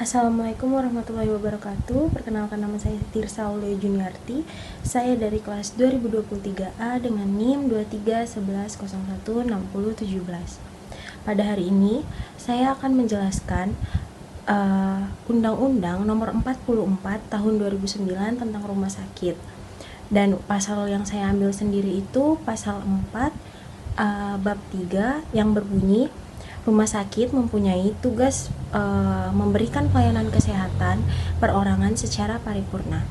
Assalamualaikum warahmatullahi wabarakatuh. Perkenalkan, nama saya Tirsa Aulia Juniarti. Saya dari kelas 2023A dengan NIM 2311016017. Pada hari ini saya akan menjelaskan Undang-Undang Nomor 44 Tahun 2009 tentang rumah sakit. Dan pasal yang saya ambil sendiri itu pasal 4 bab 3 yang berbunyi rumah sakit mempunyai tugas memberikan pelayanan kesehatan perorangan secara paripurna.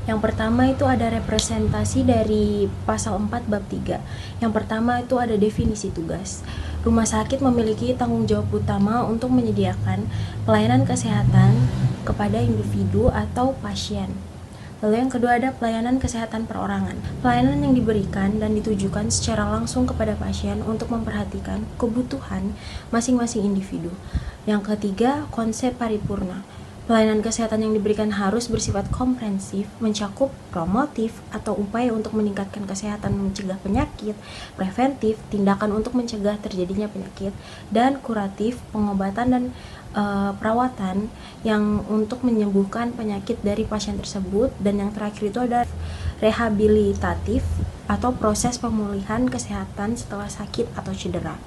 Yang pertama itu ada representasi dari pasal 4 bab 3. Yang pertama itu ada definisi tugas. Rumah sakit memiliki tanggung jawab utama untuk menyediakan pelayanan kesehatan kepada individu atau pasien. Lalu yang kedua ada pelayanan kesehatan perorangan. Pelayanan yang diberikan dan ditujukan secara langsung kepada pasien untuk memperhatikan kebutuhan masing-masing individu. Yang ketiga, konsep paripurna. Pelayanan kesehatan yang diberikan harus bersifat komprehensif, mencakup promotif atau upaya untuk meningkatkan kesehatan mencegah penyakit, preventif, tindakan untuk mencegah terjadinya penyakit, dan kuratif, pengobatan dan perawatan yang untuk menyembuhkan penyakit dari pasien tersebut. Dan yang terakhir itu ada rehabilitatif atau proses pemulihan kesehatan setelah sakit atau cedera.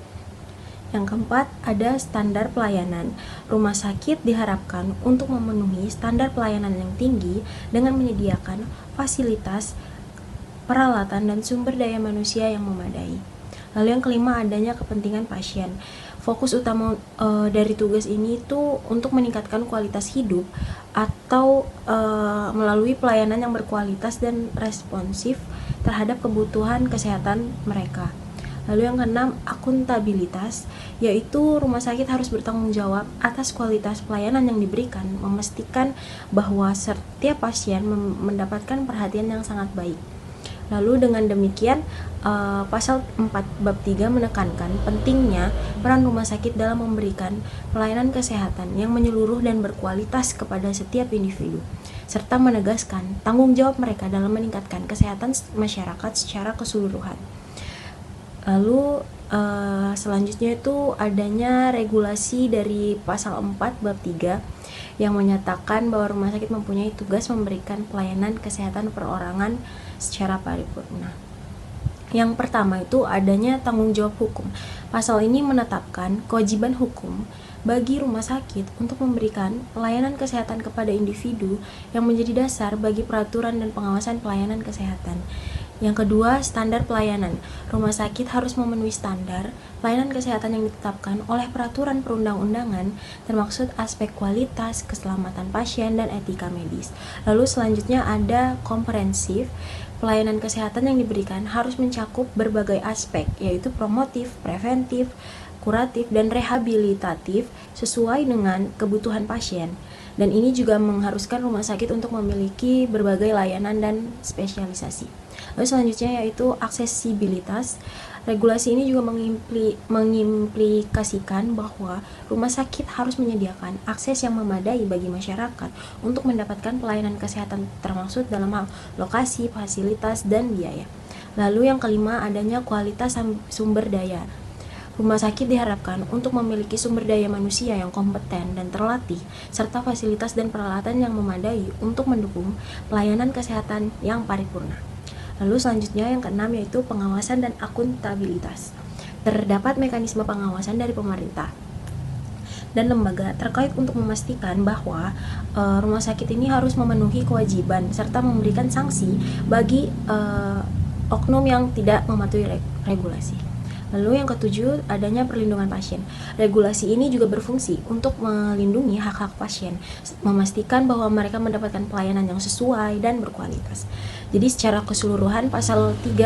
Yang keempat, ada standar pelayanan. Rumah sakit diharapkan untuk memenuhi standar pelayanan yang tinggi dengan menyediakan fasilitas, peralatan, dan sumber daya manusia yang memadai. Lalu yang kelima, adanya kepentingan pasien. Fokus utama dari tugas ini itu untuk meningkatkan kualitas hidup atau melalui pelayanan yang berkualitas dan responsif terhadap kebutuhan kesehatan mereka. Lalu yang keenam, akuntabilitas, yaitu rumah sakit harus bertanggung jawab atas kualitas pelayanan yang diberikan, memastikan bahwa setiap pasien mendapatkan perhatian yang sangat baik. Lalu dengan demikian, pasal 4 bab 3 menekankan pentingnya peran rumah sakit dalam memberikan pelayanan kesehatan yang menyeluruh dan berkualitas kepada setiap individu, serta menegaskan tanggung jawab mereka dalam meningkatkan kesehatan masyarakat secara keseluruhan. Lalu selanjutnya itu adanya regulasi dari pasal 4 bab 3 yang menyatakan bahwa rumah sakit mempunyai tugas memberikan pelayanan kesehatan perorangan secara paripurna. Yang pertama itu adanya tanggung jawab hukum. Pasal ini menetapkan kewajiban hukum bagi rumah sakit untuk memberikan pelayanan kesehatan kepada individu yang menjadi dasar bagi peraturan dan pengawasan pelayanan kesehatan. Yang kedua, standar pelayanan. Rumah sakit harus memenuhi standar pelayanan kesehatan yang ditetapkan oleh peraturan perundang-undangan, termaksud aspek kualitas, keselamatan pasien, dan etika medis. Lalu selanjutnya ada komprehensif. Pelayanan kesehatan yang diberikan harus mencakup berbagai aspek, yaitu promotif, preventif, kuratif, dan rehabilitatif sesuai dengan kebutuhan pasien. Dan ini juga mengharuskan rumah sakit untuk memiliki berbagai layanan dan spesialisasi. Lalu selanjutnya yaitu aksesibilitas. Regulasi ini juga mengimplikasikan bahwa rumah sakit harus menyediakan akses yang memadai bagi masyarakat untuk mendapatkan pelayanan kesehatan, termasuk dalam hal lokasi, fasilitas, dan biaya. Lalu yang kelima, adanya kualitas sumber daya. Rumah sakit diharapkan untuk memiliki sumber daya manusia yang kompeten dan terlatih, serta fasilitas dan peralatan yang memadai untuk mendukung pelayanan kesehatan yang paripurna. Lalu selanjutnya yang keenam yaitu pengawasan dan akuntabilitas. Terdapat mekanisme pengawasan dari pemerintah dan lembaga terkait untuk memastikan bahwa rumah sakit ini harus memenuhi kewajiban serta memberikan sanksi bagi oknum yang tidak mematuhi regulasi. Lalu yang ketujuh, adanya perlindungan pasien. Regulasi ini juga berfungsi untuk melindungi hak-hak pasien, memastikan bahwa mereka mendapatkan pelayanan yang sesuai dan berkualitas. Jadi secara keseluruhan pasal 4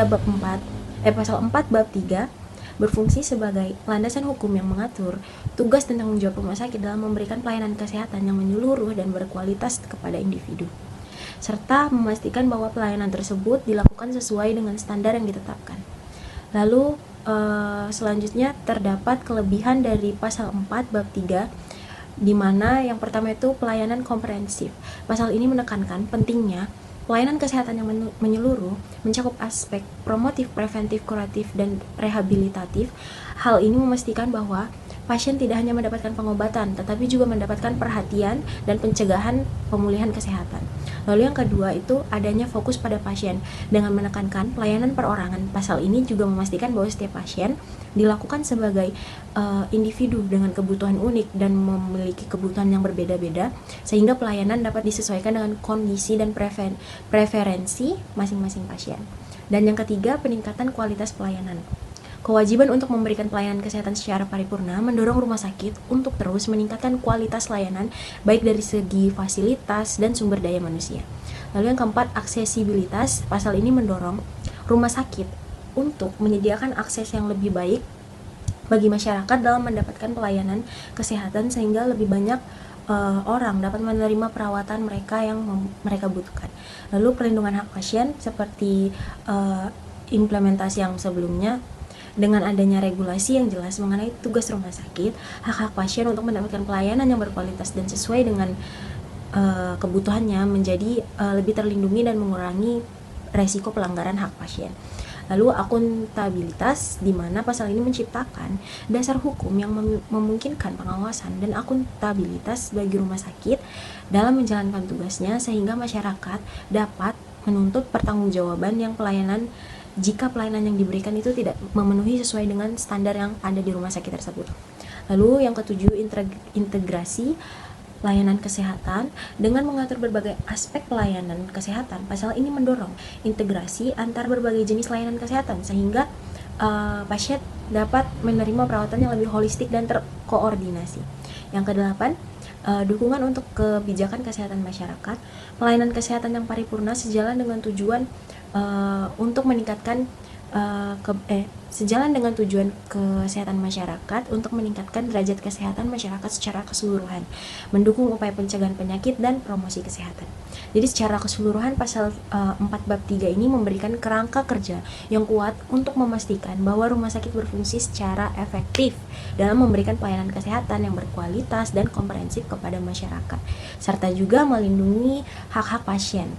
bab 3 berfungsi sebagai landasan hukum yang mengatur tugas dan tanggung jawab rumah sakit dalam memberikan pelayanan kesehatan yang menyeluruh dan berkualitas kepada individu, serta memastikan bahwa pelayanan tersebut dilakukan sesuai dengan standar yang ditetapkan. Lalu selanjutnya terdapat kelebihan dari pasal 4 bab 3, di mana yang pertama itu pelayanan komprehensif. Pasal ini menekankan pentingnya pelayanan kesehatan yang menyeluruh, mencakup aspek promotif, preventif, kuratif, dan rehabilitatif. Hal ini memastikan bahwa pasien tidak hanya mendapatkan pengobatan, tetapi juga mendapatkan perhatian dan pencegahan pemulihan kesehatan. Lalu yang kedua itu adanya fokus pada pasien dengan menekankan pelayanan perorangan. Pasal ini juga memastikan bahwa setiap pasien dilakukan sebagai individu dengan kebutuhan unik dan memiliki kebutuhan yang berbeda-beda, sehingga pelayanan dapat disesuaikan dengan kondisi dan preferensi masing-masing pasien. Dan yang ketiga, peningkatan kualitas pelayanan. Kewajiban untuk memberikan pelayanan kesehatan secara paripurna mendorong rumah sakit untuk terus meningkatkan kualitas layanan baik dari segi fasilitas dan sumber daya manusia. Lalu yang keempat, aksesibilitas. Pasal ini mendorong rumah sakit untuk menyediakan akses yang lebih baik bagi masyarakat dalam mendapatkan pelayanan kesehatan sehingga lebih banyak orang dapat menerima perawatan mereka yang mereka butuhkan. Lalu perlindungan hak pasien seperti implementasi yang sebelumnya, dengan adanya regulasi yang jelas mengenai tugas rumah sakit, hak-hak pasien untuk mendapatkan pelayanan yang berkualitas dan sesuai dengan kebutuhannya menjadi lebih terlindungi dan mengurangi resiko pelanggaran hak pasien. Lalu akuntabilitas, di mana pasal ini menciptakan dasar hukum yang memungkinkan pengawasan dan akuntabilitas bagi rumah sakit dalam menjalankan tugasnya, sehingga masyarakat dapat menuntut pertanggungjawaban yang pelayanan jika pelayanan yang diberikan itu tidak memenuhi sesuai dengan standar yang ada di rumah sakit tersebut. Lalu yang ketujuh, integrasi layanan kesehatan dengan mengatur berbagai aspek pelayanan kesehatan. Pasal ini mendorong integrasi antar berbagai jenis layanan kesehatan sehingga pasien dapat menerima perawatan yang lebih holistik dan terkoordinasi. Yang kedelapan, dukungan untuk kebijakan kesehatan masyarakat. Pelayanan kesehatan yang paripurna sejalan dengan tujuan untuk meningkatkan sejalan dengan tujuan kesehatan masyarakat untuk meningkatkan derajat kesehatan masyarakat secara keseluruhan, mendukung upaya pencegahan penyakit dan promosi kesehatan. Jadi secara keseluruhan pasal 4 bab 3 ini memberikan kerangka kerja yang kuat untuk memastikan bahwa rumah sakit berfungsi secara efektif dalam memberikan pelayanan kesehatan yang berkualitas dan komprehensif kepada masyarakat, serta juga melindungi hak-hak pasien.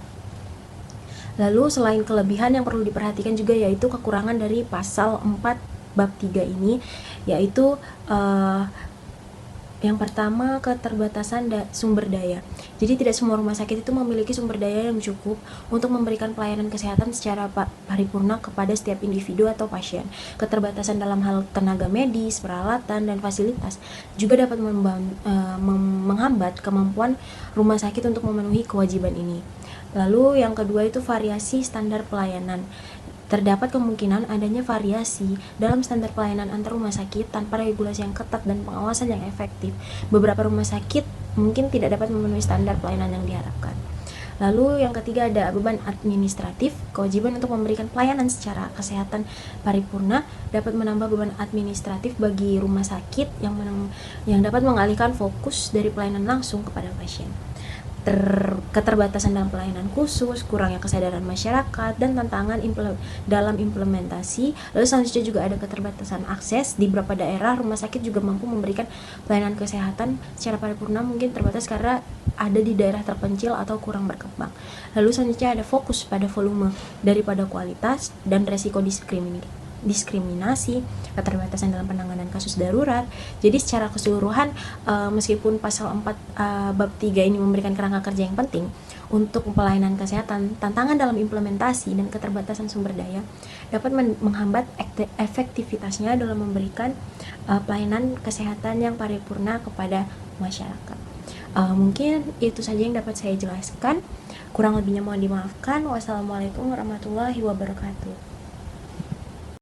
Lalu selain kelebihan yang perlu diperhatikan juga yaitu kekurangan dari pasal 4 bab 3 ini, yaitu yang pertama, keterbatasan sumber daya. Jadi tidak semua rumah sakit itu memiliki sumber daya yang cukup untuk memberikan pelayanan kesehatan secara paripurna kepada setiap individu atau pasien. Keterbatasan dalam hal tenaga medis, peralatan, dan fasilitas juga dapat menghambat kemampuan rumah sakit untuk memenuhi kewajiban ini. Lalu yang kedua itu variasi standar pelayanan. Terdapat kemungkinan adanya variasi dalam standar pelayanan antar rumah sakit tanpa regulasi yang ketat dan pengawasan yang efektif. Beberapa rumah sakit mungkin tidak dapat memenuhi standar pelayanan yang diharapkan. Lalu yang ketiga ada beban administratif. Kewajiban untuk memberikan pelayanan secara kesehatan paripurna dapat menambah beban administratif bagi rumah sakit yang dapat mengalihkan fokus dari pelayanan langsung kepada pasien. Keterbatasan dalam pelayanan khusus, kurangnya kesadaran masyarakat, dan tantangan dalam implementasi. Lalu selanjutnya juga ada keterbatasan akses. Di beberapa daerah rumah sakit juga mampu memberikan pelayanan kesehatan secara paripurna mungkin terbatas karena ada di daerah terpencil atau kurang berkembang. Lalu selanjutnya ada fokus pada volume daripada kualitas dan resiko diskriminasi, keterbatasan dalam penanganan kasus darurat. Jadi secara keseluruhan meskipun pasal 4 bab 3 ini memberikan kerangka kerja yang penting untuk pelayanan kesehatan, tantangan dalam implementasi dan keterbatasan sumber daya dapat menghambat efektivitasnya dalam memberikan pelayanan kesehatan yang paripurna kepada masyarakat. Mungkin itu saja yang dapat saya jelaskan. Kurang lebihnya mohon dimaafkan. Wassalamualaikum warahmatullahi wabarakatuh.